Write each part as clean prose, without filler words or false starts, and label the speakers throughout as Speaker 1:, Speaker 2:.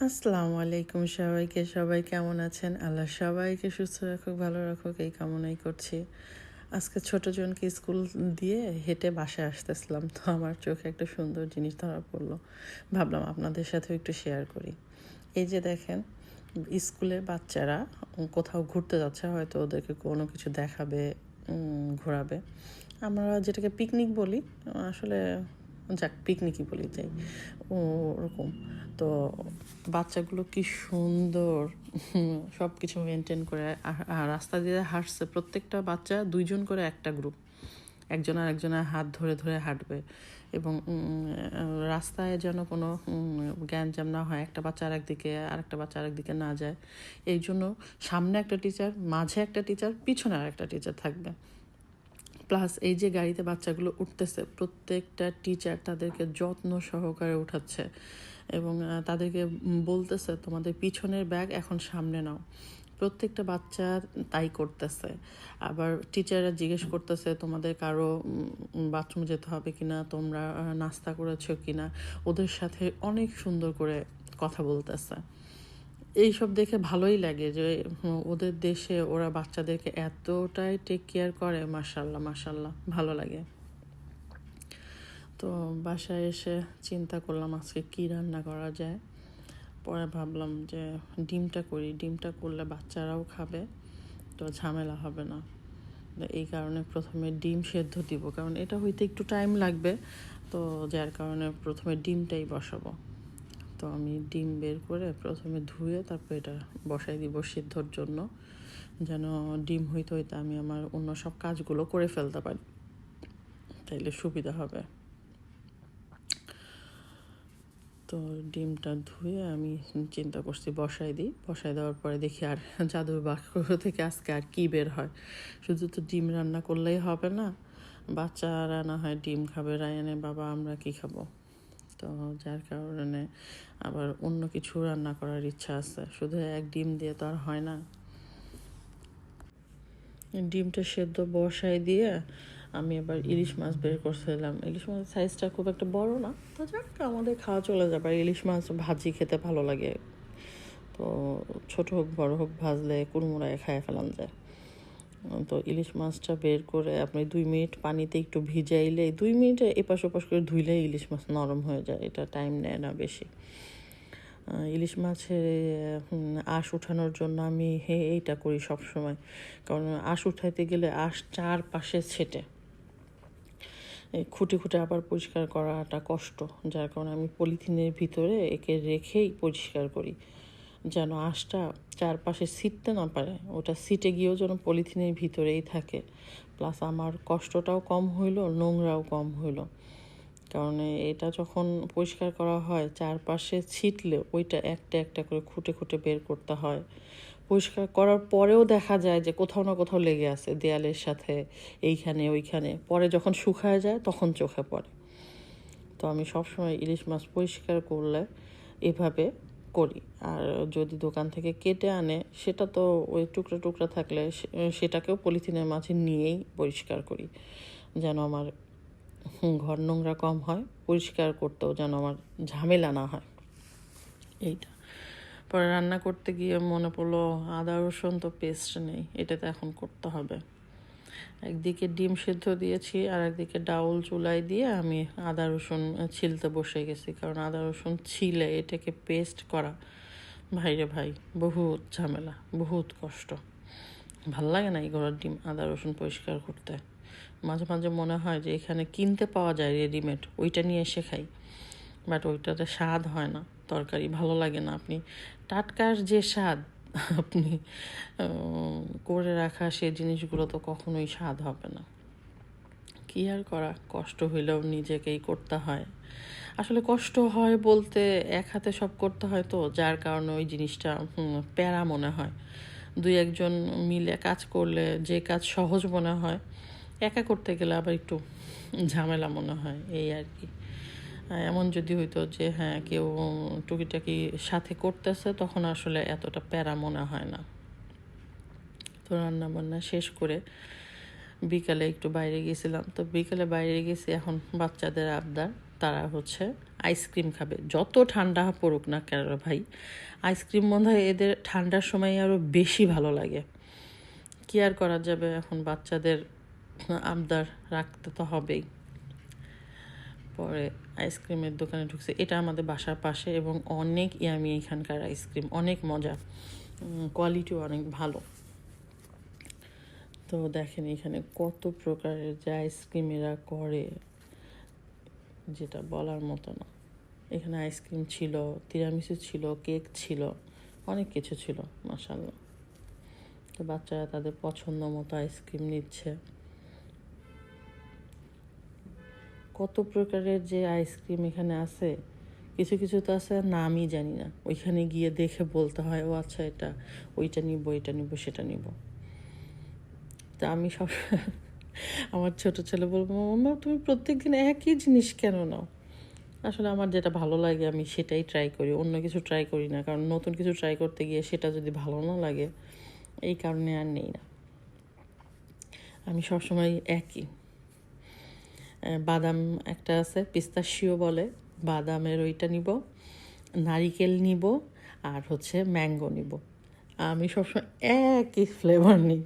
Speaker 1: আসসালামু আলাইকুম সবাইকে। সবাই কেমন আছেন? আল্লাহ সবাইকে সুস্থ রাখুক, ভালো রাখুক, এই কামনাই করছি। আজকে ছোট জনকে স্কুল দিয়ে হেঁটে বাসায় আসতেছিলাম, তো আমার চোখে একটা সুন্দর জিনিস ধরা পড়লো। ভাবলাম আপনাদের সাথেও একটু শেয়ার করি। এই যে দেখেন, স্কুলে বাচ্চারা কোথাও ঘুরতে যাচ্ছে, হয়তো ওদেরকে কোনো কিছু দেখাবে, ঘোরাবে। আমরা যেটাকে পিকনিক বলি, আসলে যাক পিকনিকই বলি যাই, ওরকম। তো বাচ্চাগুলো কি সুন্দর সব কিছু মেনটেন করে রাস্তা দিয়ে হাঁটছে। প্রত্যেকটা বাচ্চা দুইজন করে একটা গ্রুপ, একজন আর একজনের হাত ধরে ধরে হাঁটবে, এবং রাস্তায় যেন কোনো গ্যাঞ্জাম না হয়, একটা বাচ্চা আরেকদিকে, আরেকটা বাচ্চা আরেকদিকে না যায়। এই জন্য সামনে একটা টিচার, মাঝে একটা টিচার, পিছনে আর একটা টিচার থাকবে। প্লাস এই যে গাড়িতে বাচ্চাগুলো উঠতেছে, প্রত্যেকটা টিচার তাদেরকে যত্ন সহকারে উঠাচ্ছে এবং তাদেরকে বলতেছে তোমাদের পিছনের ব্যাগ এখন সামনে নাও। প্রত্যেকটা বাচ্চা তাই করতেছে। আবার টিচাররা জিজ্ঞেস করতেছে তোমাদের কারো বাথরুম যেতে হবে কিনা, তোমরা নাস্তা করেছো কিনা। ওদের সাথে অনেক সুন্দর করে কথা বলতেছে। এইসব দেখে ভালোই লাগে যে ওদের দেশে ওরা বাচ্চাদেরকে এতটাই টেক কেয়ার করে। মাশাল্লাহ মাশাল্লাহ, ভালো লাগে। তো বাসায় এসে চিন্তা করলাম আজকে কী রান্না করা যায়। পরে ভাবলাম যে ডিমটা করি, ডিমটা করলে বাচ্চারাও খাবে, তো ঝামেলা হবে না। এই কারণে প্রথমে ডিম সেদ্ধ দিব, কারণ এটা হইতে একটু টাইম লাগবে, তো যার কারণে প্রথমে ডিমটাই বসাবো। তো আমি ডিম বের করে প্রথমে ধুয়ে তারপর এটা বসাই দিব সিদ্ধর জন্য, যেন ডিম হইতে হইতে আমি আমার অন্য সব কাজগুলো করে ফেলতে পারি, তাইলে সুবিধা হবে। তো ডিমটা ধুয়ে আমি চিন্তা করছি বসাই দিই। বসাই দেওয়ার পরে দেখি আর জাদুর বাক্স থেকে আজকে আর কী বের হয়। শুধু তো ডিম রান্না করলেই হবে না, বাচ্চারা না হয় ডিম খাবে, রায়ানে বাবা আমরা কি খাবো। তো যার কারণে আবার অন্য কিছু রান্না করার ইচ্ছা আছে, শুধু এক ডিম দিয়ে তো আর হয় না। ডিমটা সেদ্ধ বসাই দিয়ে আমি আবার ইলিশ মাছ বের করছিলাম। ইলিশ মাছের সাইজটা খুব একটা বড় না, তো যাক আমাদের খাওয়া চলে যাবে। আর ইলিশ মাছ ভাজি খেতে ভালো লাগে, তো ছোট হোক বড় হোক ভাজলে কুড়মুড়ায় খায় ফেলান যায়। তো ইলিশ মাছটা বের করে আপনি 2 মিনিট পানিতে একটু ভিজাইলে, 2 মিনিটে এপাশ ওপাশ করে ধুইলে ইলিশ মাছ নরম হয়ে যায়, এটা টাইম নেয় না বেশি। ইলিশ মাছের আঁশ উঠানোর জন্য আমি এইটা করি সব সময়, কারণ আঁশ উঠাইতে গেলে আঁশ চারপাশে ছেটে, খুঁটে খুঁটে আবার পরিষ্কার করাটা কষ্ট। যার কারণে আমি পলিথিনের ভিতরে একে রেখেই পরিষ্কার করি, যেন আঁশটা চারপাশে ছিটতে না পারে, ওটা ছিটে গিয়েও যেন পলিথিনের ভিতরেই থাকে। প্লাস আমার কষ্টটাও কম হইল, নোংরাও কম হইল। কারণ এটা যখন পরিষ্কার করা হয় চারপাশে ছিটলে ওইটা একটা একটা করে খুঁটে খুঁটে বের করতে হয়। পরিষ্কার করার পরেও দেখা যায় যে কোথাও না কোথাও লেগে আছে দেয়ালের সাথে, এইখানে ওইখানে। পরে যখন শুকায় যায় তখন চোখে পড়ে। তো আমি সবসময় ইলিশ মাছ পরিষ্কার করলে এভাবে করি। আর যদি দোকান থেকে কেটে আনে, সেটা তো ওই টুকরা টুকরা থাকলে সেটাকেও পলিথিনের মাঝে নিয়েই পরিষ্কার করি, যেন আমার ঘর নোংরা কম হয়, পরিষ্কার করতেও যেন আমার ঝামেলা না হয়। এইটা পরে রান্না করতে গিয়ে মনে পড়লো আদা রসুন তো পেস্ট নেই, এটা তো এখন করতে হবে। একদিকে ডিম সেদ্ধ দিয়েছি আর একদিকে ডাউল চুলায় দিয়ে আমি আদা রসুন ছিলতে বসে গেছি, কারণ আদা রসুন ছিলে এটাকে পেস্ট করা, ভাইরে ভাই, বহুত ঝামেলা, বহুত কষ্ট। ভাল লাগে না এই ঘরের ডিম আদা রসুন পরিষ্কার করতে। মাঝে মাঝে মনে হয় যে এখানে কিনতে পাওয়া যায় রেডিমেড, ওইটা নিয়ে এসে খাই, বাট ওইটাতে স্বাদ হয় না, তরকারি ভালো লাগে না। আপনি টাটকার যে স্বাদ আপনি করে রাখা সে জিনিসগুলো তো কখনোই স্বাদ হবে না। কী আর করা, কষ্ট হইলেও নিজেকেই করতে হয়। আসলে কষ্ট হয় বলতে এক হাতে সব করতে হয়, তো যার কারণে ওই জিনিসটা প্যারা মনে হয়। 2-1 জন মিলে কাজ করলে যে কাজ সহজ মনে হয়, একা করতে গেলে আবার একটু ঝামেলা মনে হয়, এই আর কি। এমন যদি হইতো যে হ্যাঁ কেউ টুকিটাকি সাথে করতেছে, তখন আসলে এতটা প্যারা মনে হয় না। তো রান্নাবান্না শেষ করে বিকালে একটু বাইরে গেছিলাম। তো বিকালে বাইরে গেছি, এখন বাচ্চাদের আবদার, তারা হচ্ছে আইসক্রিম খাবে, যত ঠান্ডা পড়ুক না কেন ভাই। আইসক্রিম মনে হয় এদের ঠান্ডার সময় আরও বেশি ভালো লাগে। কি আর করা যাবে, এখন বাচ্চাদের আবদার রাখতে তো হবেই। পরে আইসক্রিমের দোকানে ঢুকছে, এটা আমাদের বাসার পাশে এবং অনেক ইয়ামি এখানকার আইসক্রিম, অনেক মজা, কোয়ালিটিও অনেক ভালো। তো দেখেন এখানে কত প্রকারের যে আইসক্রিম এরা করে, যেটা বলার মতো না। এখানে আইসক্রিম ছিল, তিরামিসু ছিল, কেক ছিল, অনেক কিছু ছিল মাশাআল্লাহ। তো বাচ্চারা তাদের পছন্দ মতো আইসক্রিম নিচ্ছে। কত প্রকারের যে আইসক্রিম এখানে আছে, কিছু কিছু তো আছে নামই জানি না, ওইখানে গিয়ে দেখে বলতে হয় ও আচ্ছা এটা, ওইটা নিব, এটা নিব, সেটা নিব। তা আমি সব আমার ছোট ছেলে বলবো, মাম্মা তুমি প্রত্যেকদিন একই জিনিস কেন নাও? আসলে আমার যেটা ভালো লাগে আমি সেটাই ট্রাই করি, অন্য কিছু ট্রাই করি না, কারণ নতুন কিছু ট্রাই করতে গিয়ে সেটা যদি ভালো না লাগে, এই কারণে আর নেই না। আমি সবসময় একই, বাদাম একটা আছে, পিস্তাশিও বলে, বাদামের ওইটা নিব, নারিকেল নিব, আর হচ্ছে ম্যাঙ্গো নিব। আমি সবসময় একই ফ্লেভার নিই।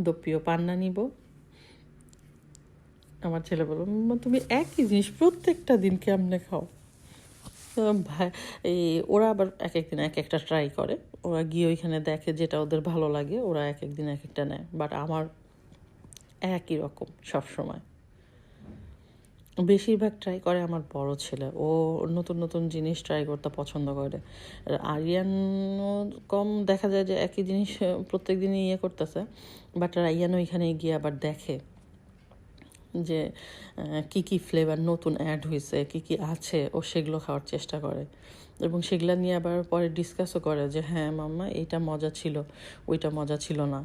Speaker 1: দোপিও পান্না নিব। আমার ছেলে বলল, মাম্মা তুমি একই জিনিস প্রত্যেকটা দিন কেমনে খাও? তো ভাই, এই ওরা আবার এক একদিন এক একটা ট্রাই করে, ওরা গিয়ে ওইখানে দেখে যেটা ওদের ভালো লাগে, ওরা এক একদিন এক একটা নেয়। বাট আমার একই রকম সব সময়। বেশিরভাগ ট্রাই করে আমার বড় ছেলে, ও নতুন নতুন জিনিস ট্রাই করতে পছন্দ করে। আর আরিয়ানও কম দেখা যায় যে একই জিনিস প্রত্যেক দিনই ইয়ে করতেছে, বাট আরিয়ানও এখানে গিয়ে আবার দেখে যে কি কি ফ্লেভার নতুন অ্যাড হয়েছে, কি কি আছে, ও সেগুলো খাওয়ার চেষ্টা করে এবং সেগুলো নিয়ে আবার পরে ডিসকাসও করে যে হ্যাঁ মাম্মা এইটা মজা ছিল, ওইটা মজা ছিল না।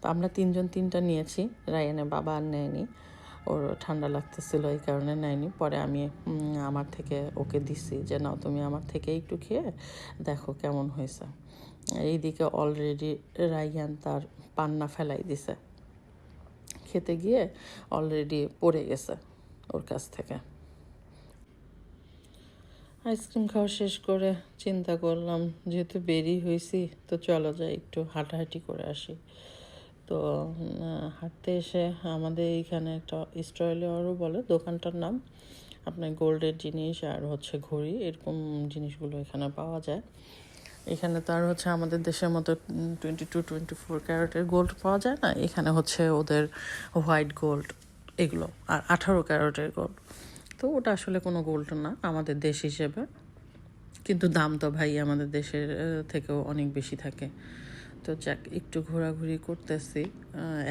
Speaker 1: তো আমরা তিনজন তিনটা নিয়েছি, রায়ানের বাবা আর নেয়নি, ওর ঠান্ডা লাগতেছিল এই কারণে নেয়নি। পরে আমি আমার থেকে ওকে দিছি যে নাও তুমি আমার থেকে একটু খেয়ে দেখো কেমন হয়েছে। এইদিকে অলরেডি রায়ান তার পান্না ফেলাই দিছে, খেতে গিয়ে অলরেডি পড়ে গেছে ওর কাছ থেকে। আইসক্রিম খাওয়া শেষ করে চিন্তা করলাম যেহেতু বেরি হয়েছি, তো চলো যাই একটু হাঁটাহাঁটি করে আসি। তো হাঁটতে এসে আমাদের এইখানে একটা স্ট্রয়েলিয়ারও বলে দোকানটার নাম, আপনার গোল্ডের জিনিস আর হচ্ছে ঘড়ি এরকম জিনিসগুলো এখানে পাওয়া যায়। এখানে তো আর হচ্ছে আমাদের দেশের মতো 22-24 ক্যারেটের গোল্ড পাওয়া যায় না, এখানে হচ্ছে ওদের হোয়াইট গোল্ড এগুলো, আর 18 ক্যারেটের গোল্ড। তো ওটা আসলে কোনো গোল্ড না আমাদের দেশ হিসেবে, কিন্তু দাম তো ভাই আমাদের দেশের থেকেও অনেক বেশি থাকে। তো যাক একটু ঘোরাঘুরি করতেছি,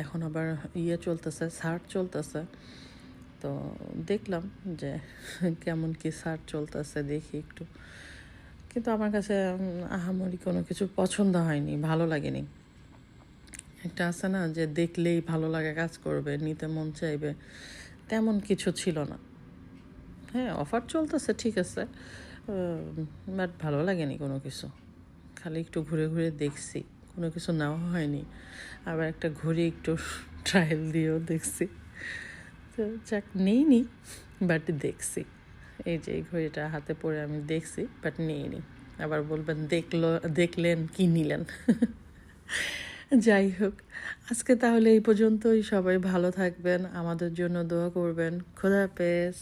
Speaker 1: এখন আবার ইয়ে চলতেছে, সার্চ চলতেছে। তো দেখলাম যে কেমন কি সার্চ চলতেছে, দেখি একটু। কিন্তু আমার কাছে আহামরি কোনো কিছু পছন্দ হয়নি, ভালো লাগেনি। একটা আছে না যে দেখলেই ভালো লাগে কাজ করবে, নিতে মন চাইবে, তেমন কিছু ছিল না। হ্যাঁ অফার চলতেছে ঠিক আছে, বাট ভালো লাগেনি কোনো কিছু। খালি একটু ঘুরে ঘুরে দেখছি, কোনো কিছু নেওয়া হয়নি। আবার একটা ঘড়ি একটু ট্রায়াল দিয়েও দেখছি। তো যাক নিইনি, বাট দেখছি। এই যে এই ঘড়িটা হাতে পরে আমি দেখছি, বাট নিইনি। আবার বলবেন দেখলেন কি নিলেন। যাই হোক, আজকে তাহলে এই পর্যন্তই। সবাই ভালো থাকবেন, আমাদের জন্য দোয়া করবেন। খোদা হাফেজ।